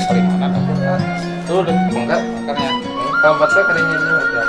Kalimanan aku tuh udah enggak makannya kalau buat saya kalinya dulu aja.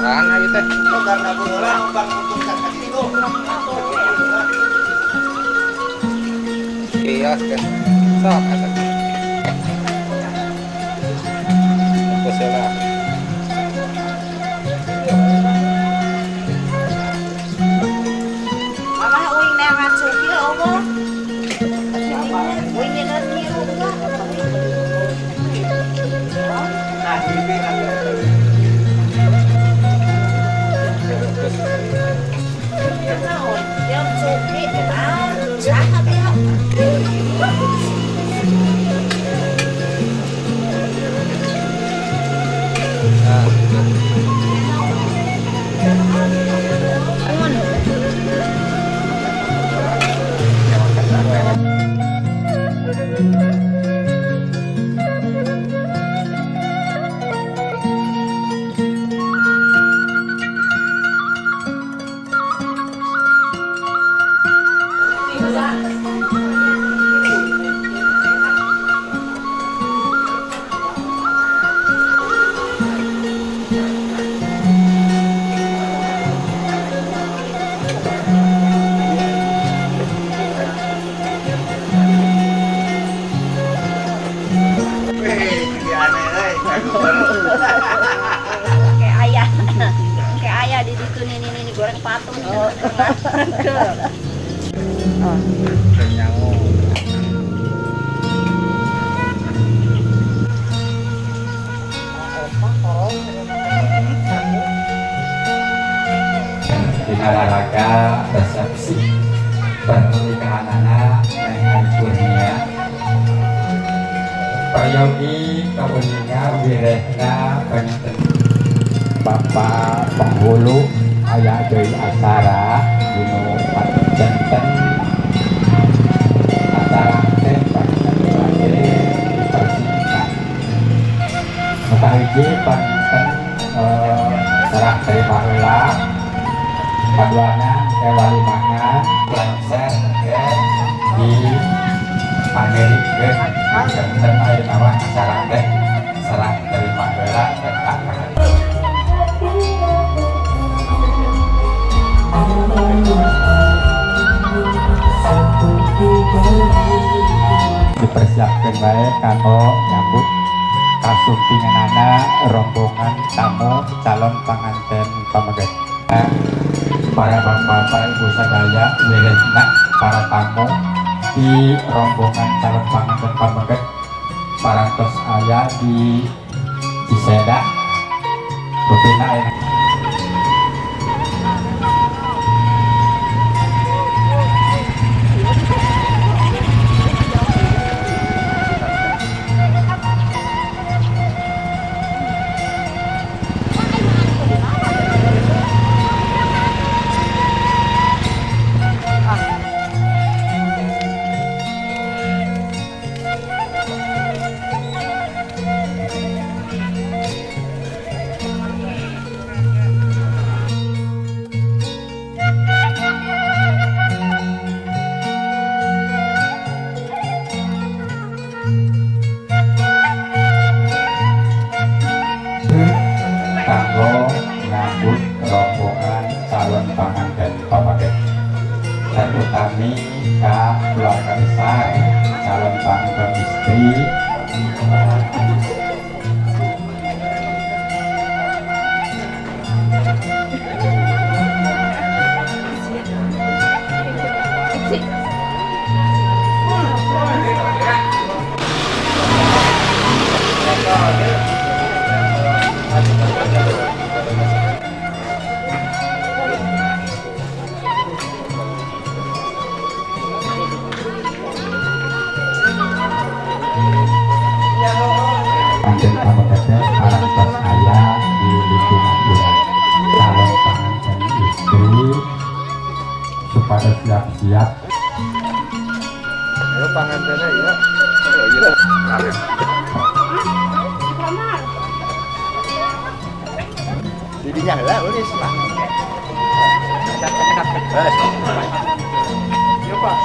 Marana gitu teh. Karena bola bang untuk kakak itu. Iya kan. Sok kata. Aku salah. Mama uing nevan sukil obo. Uing nevan biru enggak. Nah, ini Yang sukil kan. Siapa dia? Kayak ayah. Kayak ayah di situ nih goreng patung. Nyamu. Dinalaraga resepsi pernikahan anak dengan kurnia prayogi kabuninga wirehna pengantin Bapak penghulu ayah dari acara dino janten acara teh panjang dipersingkat mutahiji panten serah terima heula paduana wali mangan lancar di Amerika dan air awan acara teh serah terima heula dan dipersiapkan baik kanggo nyambut kasumpinganana rombongan tamu calon pengantin pamegat. Para bapak-bapak ibu sadaya wirehna para tamu di rombongan calon pengantin pamegat parantos aya di Ciseda rupina enak. Utami ka keluarga besar calon pengantin istri Panjen kamu teteh karakter saya di lingkungan bulan calon pengantin istri supaya siap-siap. Ayo pangantennya ya. Oh iya. Didinya lah, udah semang. Iya Pak.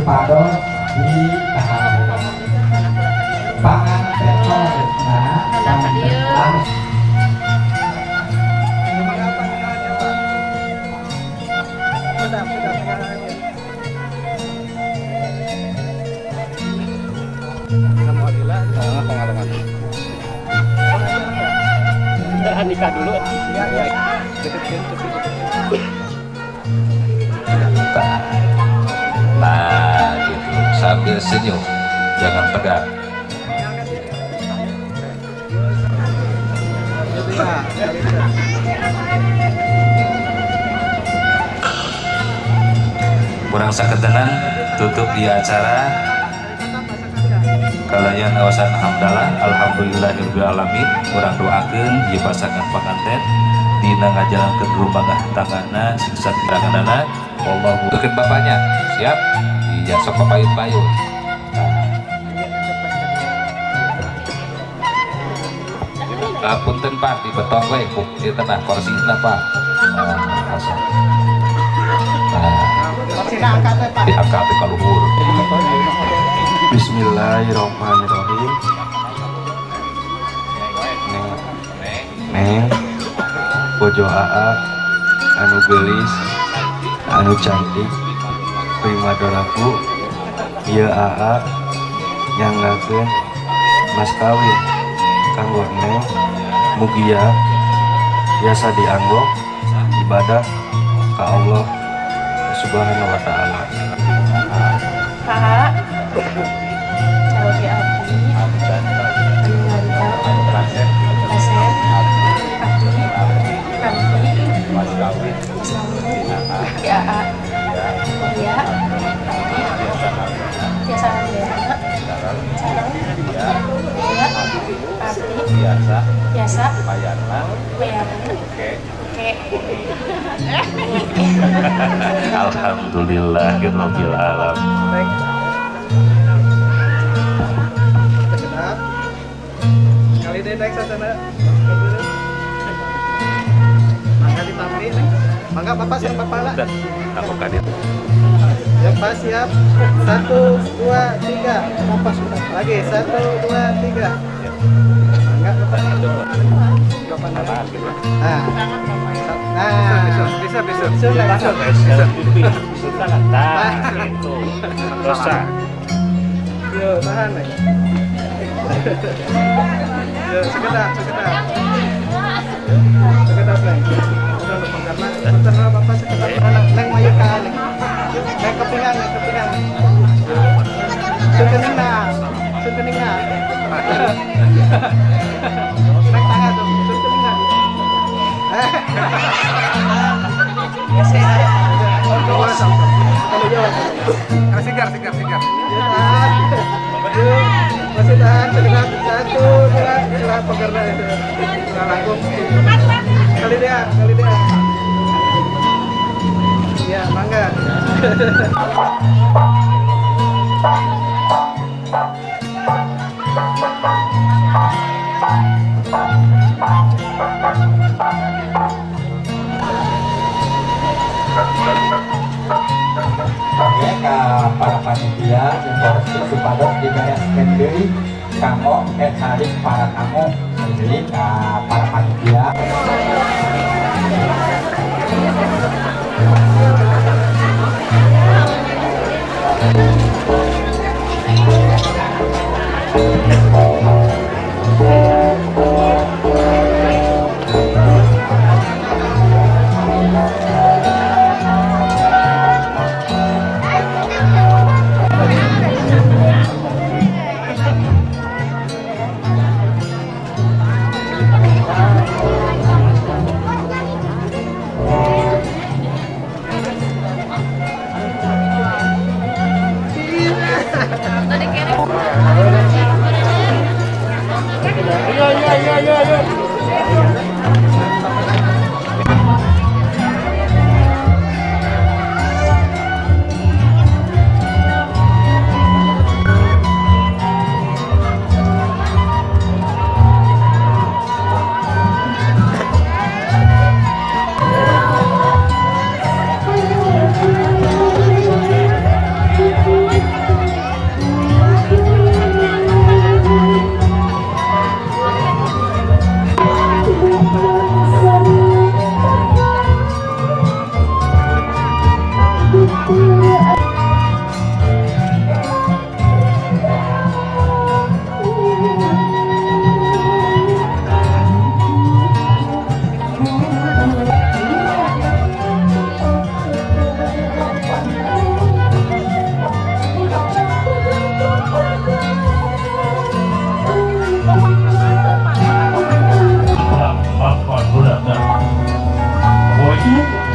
Pada di pangantin Norna pangantin Pengalaman. Nikah dulu. Nah, gitu. Sambil senyum, jangan tegang. Kurang saketenan tutup di acara kalayan awasan hamdalah alhamdulillahirabbil alamin. Kurang doakeun ieu pasangan panganten dina ngajalankeun rumah tanggana siksa tanganana. Wallahu bikin bapaknya siap iya sok papayun-payun. Punten Pak dibetok we ku ieu teh korsina Pak. Asal. Diangkat ke luhur. Bismillahirrahmanirrahim. Neng bojo aa anu gelis anu cantik primadonaku ieu aa nyanggakeun mas kawin kanggo neng mugia biasa dianggo ibadah ka Allah Subhanahu wa ta'ala. Kak, calon di abdi, Kaset, Abdi, Ranti, Mas Kawin, ya, Kuliah, Biasa Andera, Sarang, Biasa, Bayarna, Alhamdulillahirabbil alamin. Kali deh naik sana. Mangga ditamri nih. Mangga Bapak siap Bapak lah. Aku kadir. Yang pas siap. 1, 2, 3. Bapak sudah. Lagi 1, 2, 3. Mangga Bapak. Bapak nalar gitu. Bisa. Dosa. Yo, tahan nih. Yo, sekedar. Sekedar Neng. Udah lupa karena bentar Bapak sekedar Neng mayu kali. Neng kepingan. Sunkeninga. Neng tangan tuh, sunkeninga. Sigar. Masih tahan, sekedar 1, 2, pegarna itu. Langkung. Kali dia. Iya, mangga. Oke, ka para panitia informasi supados dibereskeun deui kanggo mencari para tamu. Jadi ka para panitia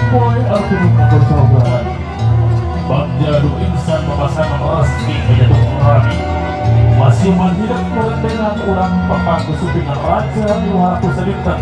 Poe artinya kesabaran. Banjadu insan memasangan resmi menyatu rami. Masih menghidup dengan orang pepangku supingan raja di waktu sedinten.